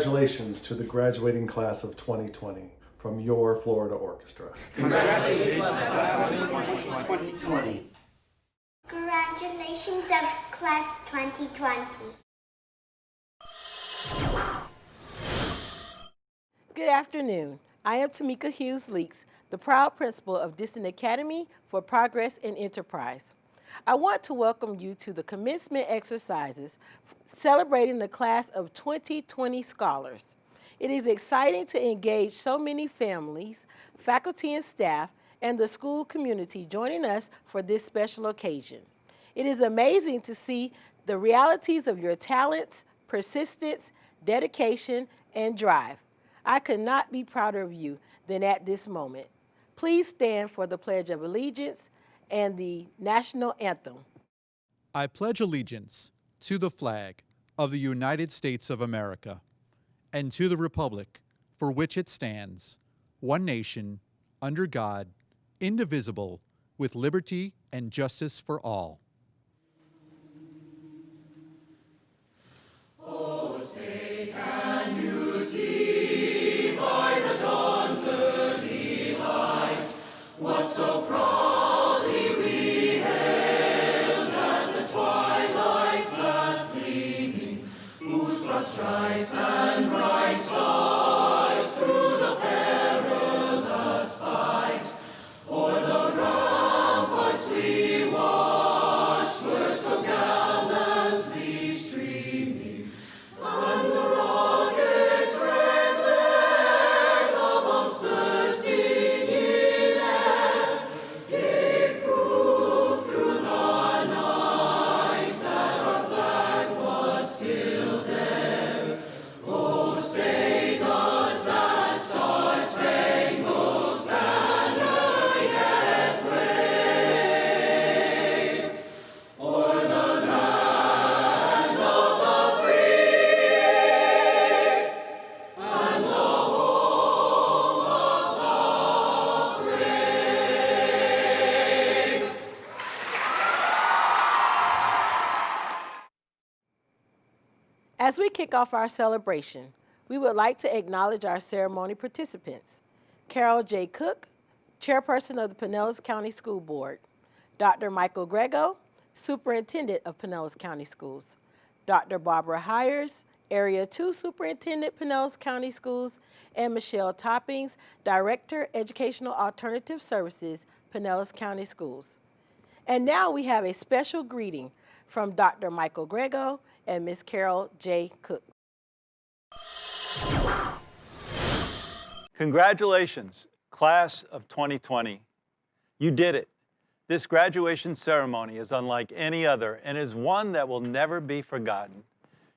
Congratulations to the graduating class of 2020 from your Florida Orchestra. Congratulations, class of 2020. Congratulations of class 2020. Good afternoon. I am Tamika Hughes-Leaks, the proud principal of Disston Academy for Progress and Enterprise. I want to welcome you to the commencement exercises celebrating the class of 2020 scholars. It is exciting to engage so many families, faculty and staff, and the school community joining us for this special occasion. It is amazing to see the realities of your talents, persistence, dedication, and drive. I could not be prouder of you than at this moment. Please stand for the Pledge of Allegiance and the National Anthem. I pledge allegiance to the flag of the United States of America and to the republic for which it stands, one nation, under God, indivisible, with liberty and justice for all. Oh, say, can you see by the dawn's early light what so proudly we hailed at the twilight's last gleaming, whose broad stripes and bright stars through the perilous fight o'er the ramparts we watched were so gallantly streaming, and the rocket's red glare amongst bursting in air gave proof through the night that our flag was still there. Oh, say does that star-spangled banner yet wave o'er the land of the free and the home of the brave? As we kick off our celebration, we would like to acknowledge our ceremony participants. Carol J. Cook, Chairperson of the Pinellas County School Board. Dr. Michael Grego, Superintendent of Pinellas County Schools. Dr. Barbara Hires, Area 2 Superintendent, Pinellas County Schools. And Michelle Toppings, Director, Educational Alternative Services, Pinellas County Schools. And now we have a special greeting from Dr. Michael Grego and Ms. Carol J. Cook. Congratulations, class of 2020. You did it. This graduation ceremony is unlike any other and is one that will never be forgotten.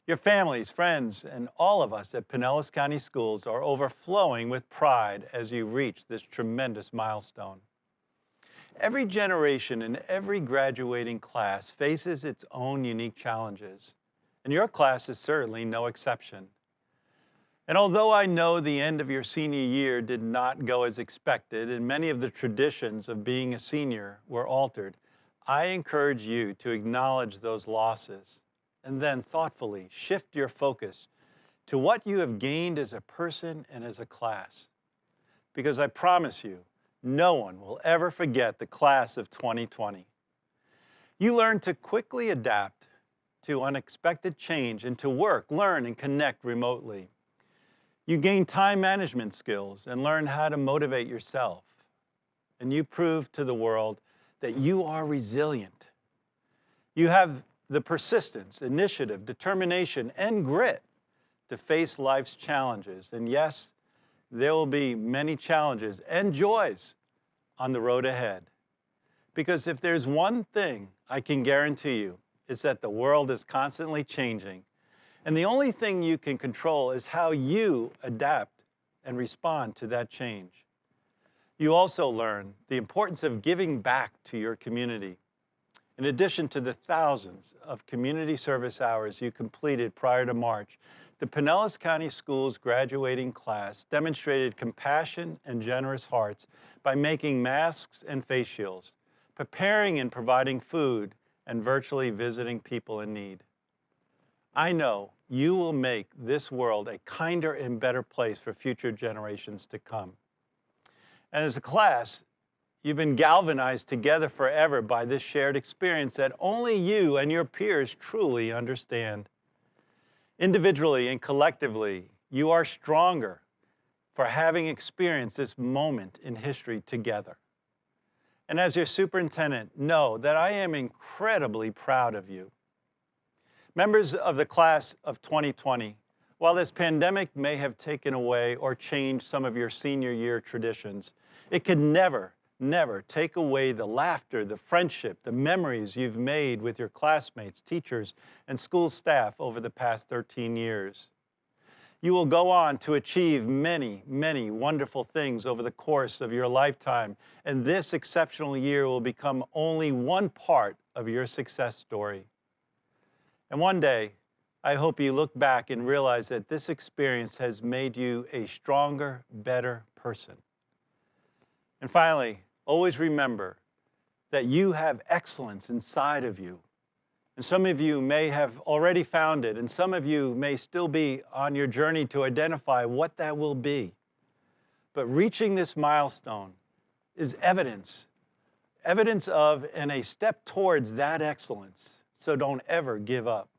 Your families, friends, and all of us at Pinellas County Schools are overflowing with pride as you reach this tremendous milestone. Every generation and every graduating class faces its own unique challenges, and your class is certainly no exception. And although I know the end of your senior year did not go as expected and many of the traditions of being a senior were altered, I encourage you to acknowledge those losses and then thoughtfully shift your focus to what you have gained as a person and as a class. Because I promise you, no one will ever forget the class of 2020. You learned to quickly adapt to unexpected change and to work, learn, and connect remotely. You gained time management skills and learned how to motivate yourself. And you proved to the world that you are resilient. You have the persistence, initiative, determination, and grit to face life's challenges. And yes, there will be many challenges and joys on the road ahead. Because if there's one thing I can guarantee you, it's that the world is constantly changing. And the only thing you can control is how you adapt and respond to that change. You also learn the importance of giving back to your community. In addition to the thousands of community service hours you completed prior to March, the Pinellas County Schools graduating class demonstrated compassion and generous hearts by making masks and face shields, preparing and providing food, and virtually visiting people in need. I know you will make this world a kinder and better place for future generations to come. And as a class, you've been galvanized together forever by this shared experience that only you and your peers truly understand. Individually and collectively, you are stronger for having experienced this moment in history together. And as your superintendent, know that I am incredibly proud of you. Members of the class of 2020, while this pandemic may have taken away or changed some of your senior year traditions, it could never take away the laughter, the friendship, the memories you've made with your classmates, teachers, and school staff over the past 13 years. You will go on to achieve many, many wonderful things over the course of your lifetime, and this exceptional year will become only one part of your success story. And one day, I hope you look back and realize that this experience has made you a stronger, better person. And finally, always remember that you have excellence inside of you. And some of you may have already found it, and some of you may still be on your journey to identify what that will be. But reaching this milestone is evidence of and a step towards that excellence. So don't ever give up.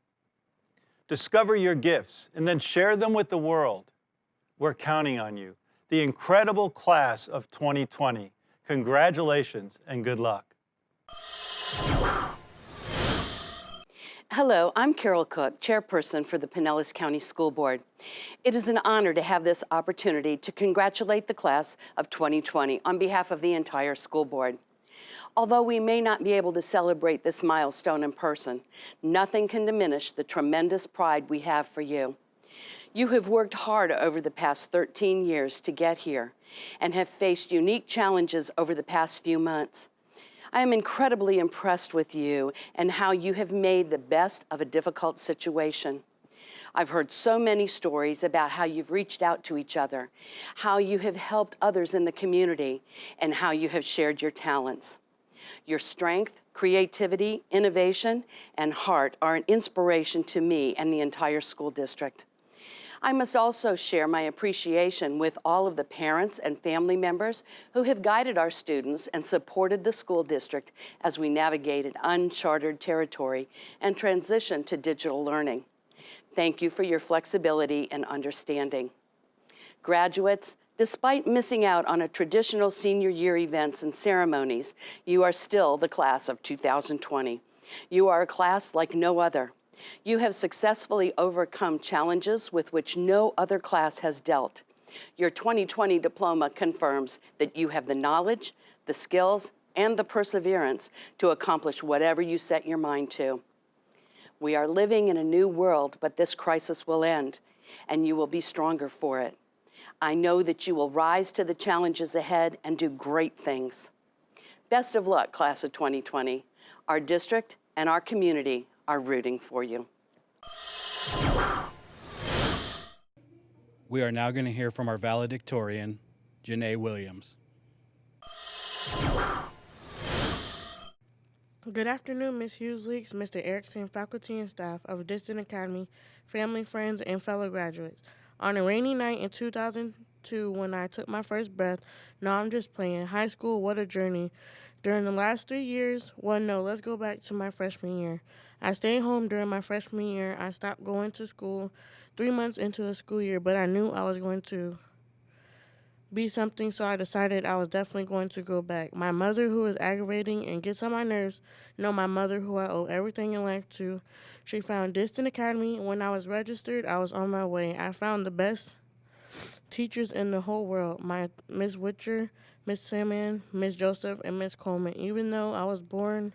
Discover your gifts and then share them with the world. We're counting on you. The incredible class of 2020. Congratulations and good luck. Hello, I'm Carol Cook, chairperson for the Pinellas County School Board. It is an honor to have this opportunity to congratulate the class of 2020 on behalf of the entire school board. Although we may not be able to celebrate this milestone in person, nothing can diminish the tremendous pride we have for you. You have worked hard over the past 13 years to get here and have faced unique challenges over the past few months. I am incredibly impressed with you and how you have made the best of a difficult situation. I've heard so many stories about how you've reached out to each other, how you have helped others in the community, and how you have shared your talents. Your strength, creativity, innovation, and heart are an inspiration to me and the entire school district. I must also share my appreciation with all of the parents and family members who have guided our students and supported the school district as we navigated uncharted territory and transitioned to digital learning. Thank you for your flexibility and understanding. Graduates, despite missing out on a traditional senior year events and ceremonies, you are still the class of 2020. You are a class like no other. You have successfully overcome challenges with which no other class has dealt. Your 2020 diploma confirms that you have the knowledge, the skills, and the perseverance to accomplish whatever you set your mind to. We are living in a new world, but this crisis will end, and you will be stronger for it. I know that you will rise to the challenges ahead and do great things. Best of luck, class of 2020. Our district and our community are rooting for you. We are now going to hear from our valedictorian, Janae Williams. Good afternoon, Ms. Hughes-Leaks, Mr. Erickson, faculty and staff of Disston Academy, family, friends, and fellow graduates. On a rainy night in 2002, when I took my first breath, no, I'm just playing. High school, what a journey. During the last 3 years, well, no, let's go back to my freshman year. I stayed home during my freshman year. I stopped going to school 3 months into the school year, but I knew I was going to be something, so I decided I was definitely going to go back. My mother, who is aggravating and gets on my nerves, my mother, who I owe everything in life to, she found Disston Academy. When I was registered, I was on my way. I found the best teachers in the whole world, my Miss Witcher, Miss Salmon, Miss Joseph, and Miss Coleman. Even though I was born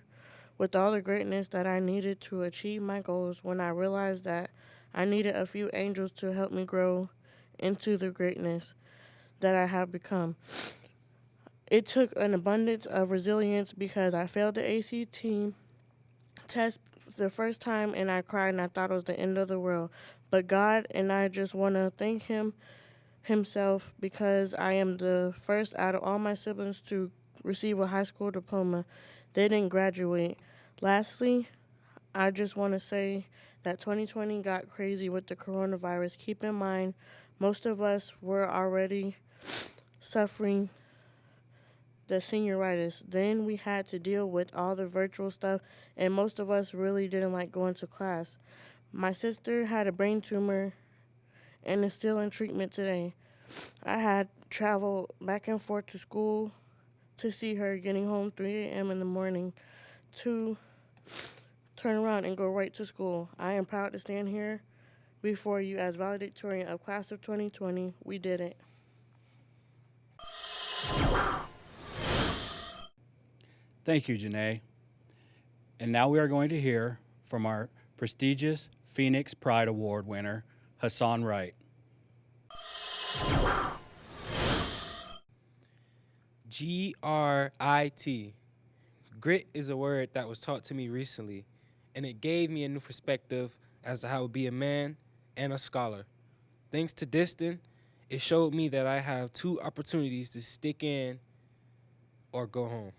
with all the greatness that I needed to achieve my goals, when I realized that I needed a few angels to help me grow into the greatness that I have become. It took an abundance of resilience because I failed the ACT test the first time and I cried and I thought it was the end of the world. But God, and I just want to thank himself because I am the first out of all my siblings to receive a high school diploma. They didn't graduate. Lastly, I just want to say that 2020 got crazy with the coronavirus. Keep in mind, most of us were already suffering the senioritis. Then we had to deal with all the virtual stuff, and most of us really didn't like going to class. My sister had a brain tumor and is still in treatment today. I had traveled back and forth to school to see her, getting home 3 a.m. in the morning to turn around and go right to school. I am proud to stand here before you as valedictorian of class of 2020. We did it. Thank you, Janae. And now we are going to hear from our prestigious Phoenix Pride Award winner, Hassan Wright. Grit. Grit is a word that was taught to me recently, and it gave me a new perspective as to how to be a man and a scholar. Thanks to Disston, it showed me that I have two opportunities to stick in or go home.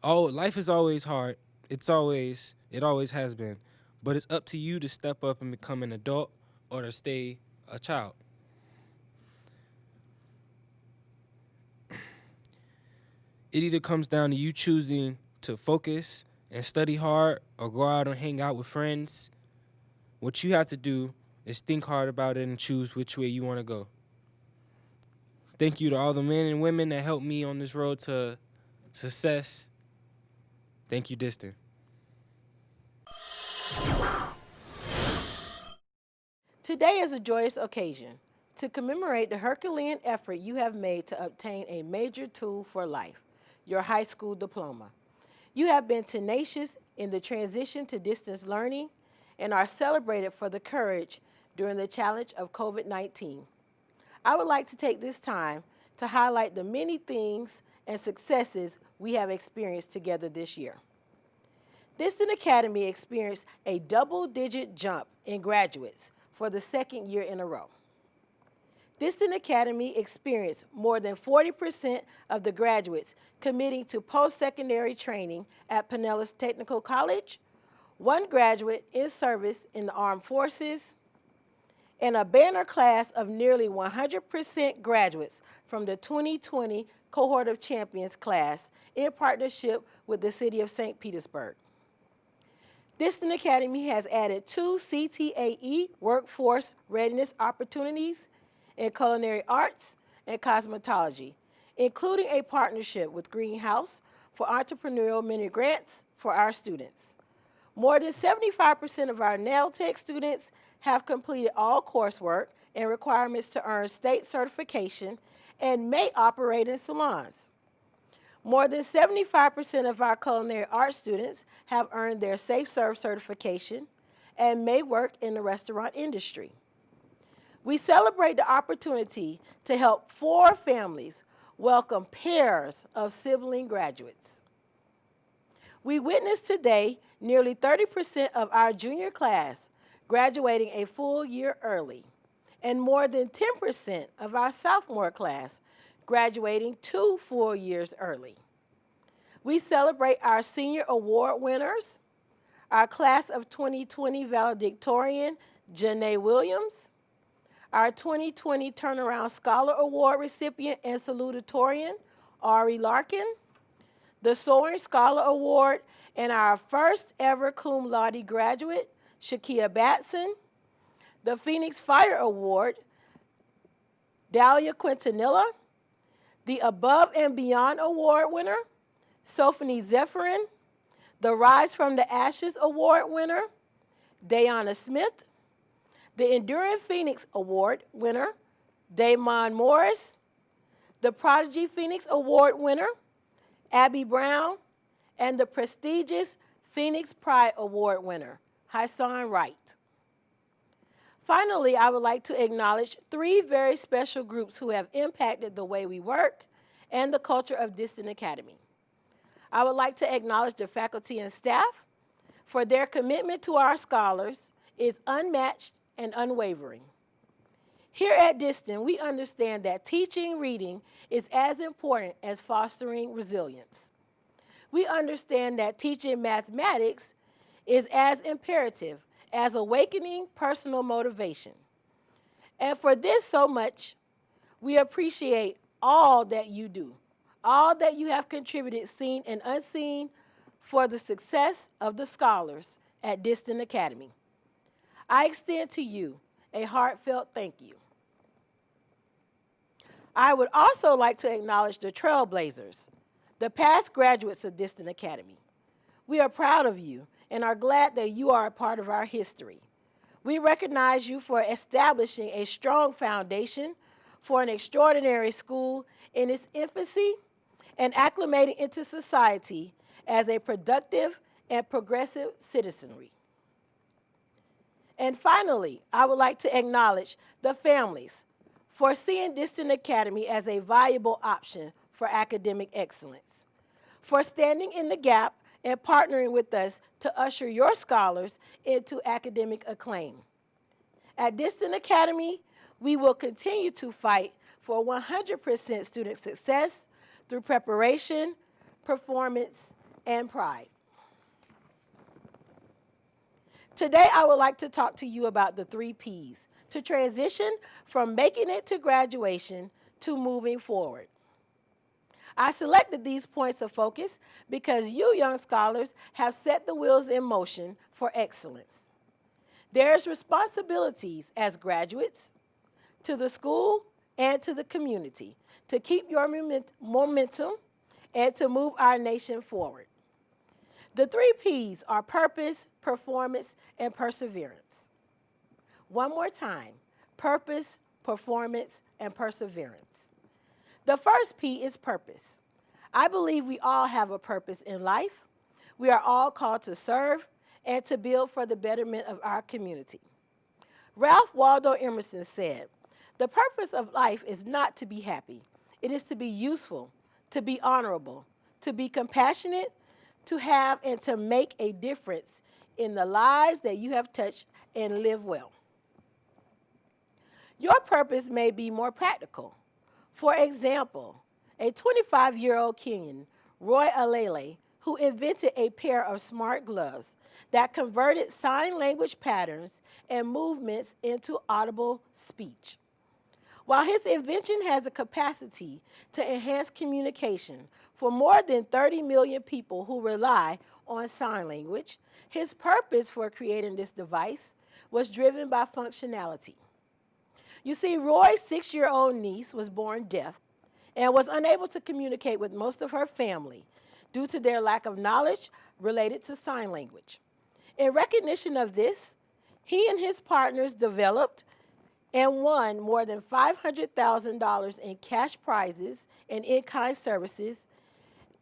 Life is always hard. It always has been. But it's up to you to step up and become an adult or to stay a child. It either comes down to you choosing to focus and study hard or go out and hang out with friends. What you have to do is think hard about it and choose which way you want to go. Thank you to all the men and women that helped me on this road to success. Thank you, Disston. Today is a joyous occasion to commemorate the Herculean effort you have made to obtain a major tool for life, your high school diploma. You have been tenacious in the transition to distance learning and are celebrated for the courage during the challenge of COVID-19. I would like to take this time to highlight the many things and successes we have experienced together this year. Disston Academy experienced a double-digit jump in graduates for the second year in a row. Disston Academy experienced more than 40% of the graduates committing to post-secondary training at Pinellas Technical College, 1 graduate in service in the armed forces, and a banner class of nearly 100% graduates from the 2020 Cohort of Champions class in partnership with the City of St. Petersburg. Disston Academy has added 2 CTAE workforce readiness opportunities in culinary arts and cosmetology, including a partnership with Greenhouse for entrepreneurial mini grants for our students. More than 75% of our nail tech students have completed all coursework and requirements to earn state certification and may operate in salons. More than 75% of our culinary arts students have earned their Safe Serve certification and may work in the restaurant industry. We celebrate the opportunity to help 4 families welcome pairs of sibling graduates. We witnessed today nearly 30% of our junior class graduating a full year early, and more than 10% of our sophomore class graduating 2 full years early. We celebrate our senior award winners, our class of 2020 valedictorian, Janae Williams, our 2020 Turnaround Scholar Award recipient and salutatorian, Ari Larkin, the Soaring Scholar Award, and our first ever cum laude graduate, Shakia Batson, the Phoenix Fire Award, Dahlia Quintanilla, the Above and Beyond Award winner, Sophanie Zephyrin, the Rise from the Ashes Award winner, Dayana Smith, the Enduring Phoenix Award winner, Damon Morris, the Prodigy Phoenix Award winner, Abby Brown, and the prestigious Phoenix Pride Award winner, Hassan Wright. Finally, I would like to acknowledge 3 very special groups who have impacted the way we work and the culture of Disston Academy. I would like to acknowledge the faculty and staff for their commitment to our scholars is unmatched and unwavering. Here at Disston, we understand that teaching reading is as important as fostering resilience. we understand that teaching mathematics is as imperative as awakening personal motivation. And for this so much, we appreciate all that you do, all that you have contributed, seen and unseen, for the success of the scholars at Disston Academy. I extend to you a heartfelt thank you. I would also like to acknowledge the trailblazers, the past graduates of Disston Academy. We are proud of you and are glad that you are a part of our history. We recognize you for establishing a strong foundation for an extraordinary school in its infancy and acclimating into society as a productive and progressive citizenry. And finally, I would like to acknowledge the families for seeing Disston Academy as a viable option for academic excellence, for standing in the gap and partnering with us to usher your scholars into academic acclaim. At Disston Academy, we will continue to fight for 100% student success through preparation, performance, and pride. Today, I would like to talk to you about the 3 Ps to transition from making it to graduation to moving forward. I selected these points of focus because you young scholars have set the wheels in motion for excellence. There's responsibilities as graduates to the school and to the community to keep your momentum and to move our nation forward. The 3 Ps are purpose, performance, and perseverance. One more time, purpose, performance, and perseverance. The first P is purpose. I believe we all have a purpose in life. We are all called to serve and to build for the betterment of our community. Ralph Waldo Emerson said, "The purpose of life is not to be happy. It is to be useful, to be honorable, to be compassionate, to have and to make a difference in the lives that you have touched and live well." Your purpose may be more practical. For example, a 25-year-old Kenyan, Roy Alele, who invented a pair of smart gloves that converted sign language patterns and movements into audible speech. While his invention has the capacity to enhance communication for more than 30 million people who rely on sign language, his purpose for creating this device was driven by functionality. You see, Roy's 6-year-old niece was born deaf and was unable to communicate with most of her family due to their lack of knowledge related to sign language. In recognition of this, he and his partners developed and won more than $500,000 in cash prizes and in-kind services,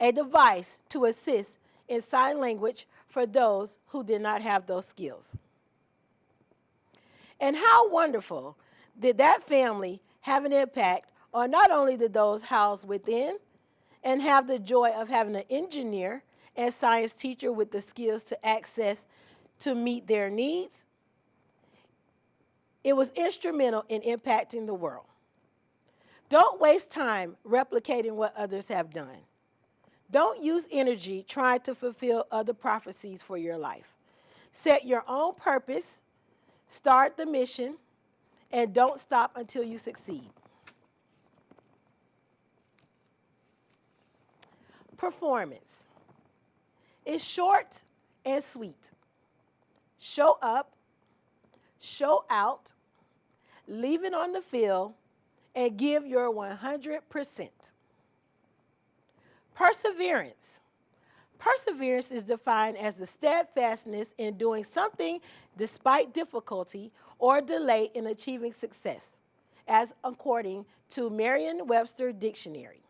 a device to assist in sign language for those who did not have those skills. And how wonderful did that family have an impact on not only those housed within and have the joy of having an engineer and science teacher with the skills to access to meet their needs, it was instrumental in impacting the world. Don't waste time replicating what others have done. Don't use energy trying to fulfill other prophecies for your life. Set your own purpose, start the mission, and don't stop until you succeed. Performance is short and sweet. Show up, show out, leave it on the field, and give your 100%. Perseverance. Perseverance is defined as the steadfastness in doing something despite difficulty or delay in achieving success, as according to Merriam-Webster Dictionary.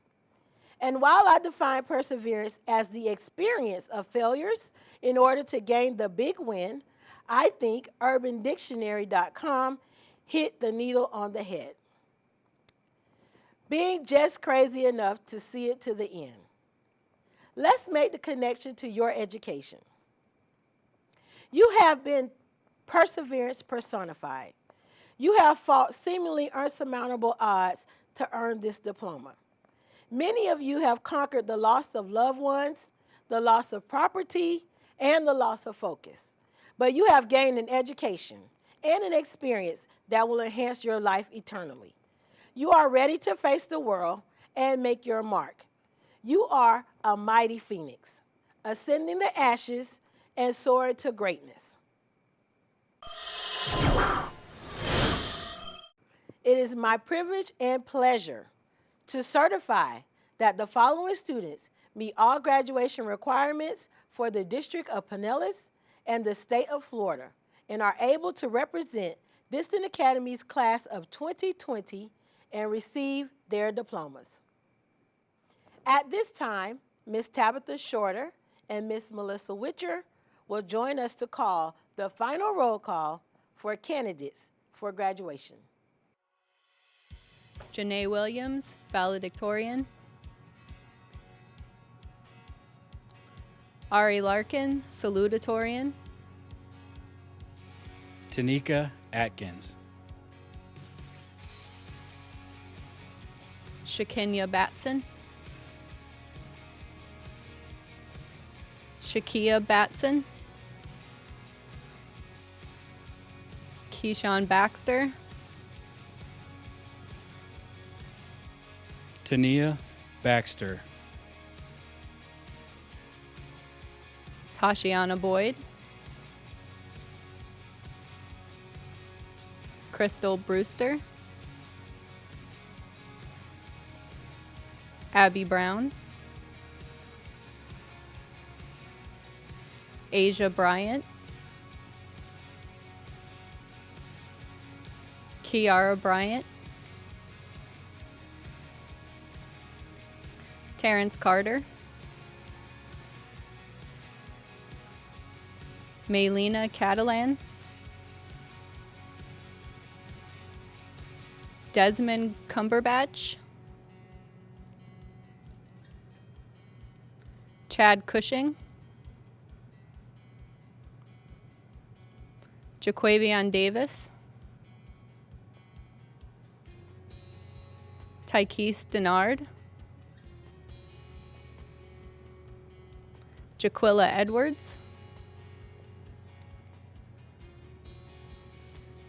And while I define perseverance as the experience of failures in order to gain the big win, I think UrbanDictionary.com hit the needle on the head. Being just crazy enough to see it to the end. Let's make the connection to your education. You have been perseverance personified. You have fought seemingly unsurmountable odds to earn this diploma. Many of you have conquered the loss of loved ones, the loss of property, and the loss of focus. But you have gained an education and an experience that will enhance your life eternally. You are ready to face the world and make your mark. You are a mighty phoenix, ascending the ashes and soaring to greatness. It is my privilege and pleasure to certify that the following students meet all graduation requirements for the District of Pinellas and the state of Florida and are able to represent Disston Academy's class of 2020 and receive their diplomas. At this time, Ms. Tabitha Shorter and Ms. Melissa Witcher will join us to call the final roll call for candidates for graduation. Janae Williams, valedictorian. Ari Larkin, salutatorian. Tanika Atkins. Shakenya Batson. Shakia Batson. Keyshawn Baxter. Tania Baxter. Tashiana Boyd. Crystal Brewster. Abby Brown. Asia Bryant. Kiara Bryant. Terrence Carter. Maylena Catalan. Desmond Cumberbatch. Chad Cushing. Jaquavion Davis. Tykees Denard. Jaquilla Edwards.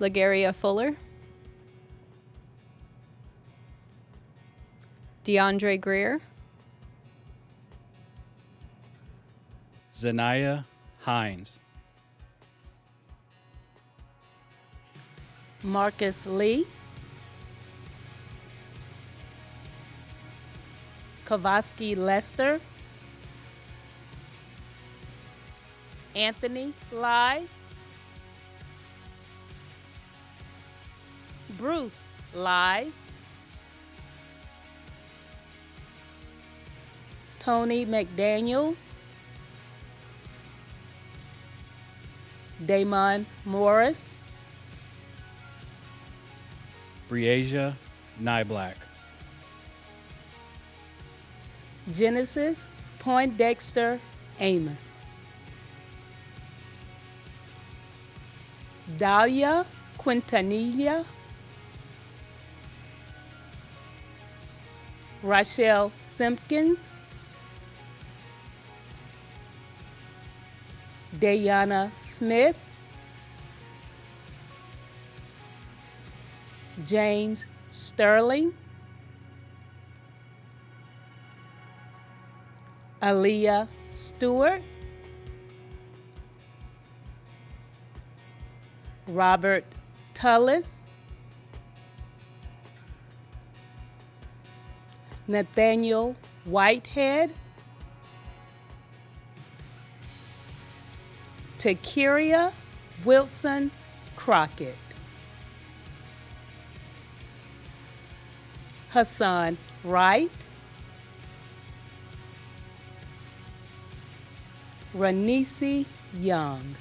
Lagaria Fuller. DeAndre Greer. Zanaya Hines. Marcus Lee. Kavaski Lester. Anthony Lai. Bruce Lai. Tony McDaniel. Damon Morris. Breasia Nyblack. Genesis Poindexter Amos. Dahlia Quintanilla. Rachelle Simpkins. Dayana Smith. James Sterling. Aaliyah Stewart. Robert Tullis. Nathaniel Whitehead. Takiria Wilson Crockett. Hassan Wright. Ranisi Young.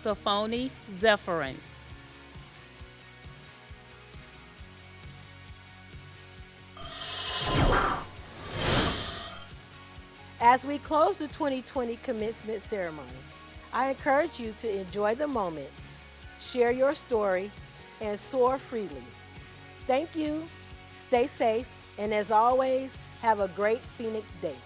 Sophoni Zephyrin. As we close the 2020 commencement ceremony, I encourage you to enjoy the moment, share your story, and soar freely. Thank you, stay safe, and as always, Have a great Phoenix Day.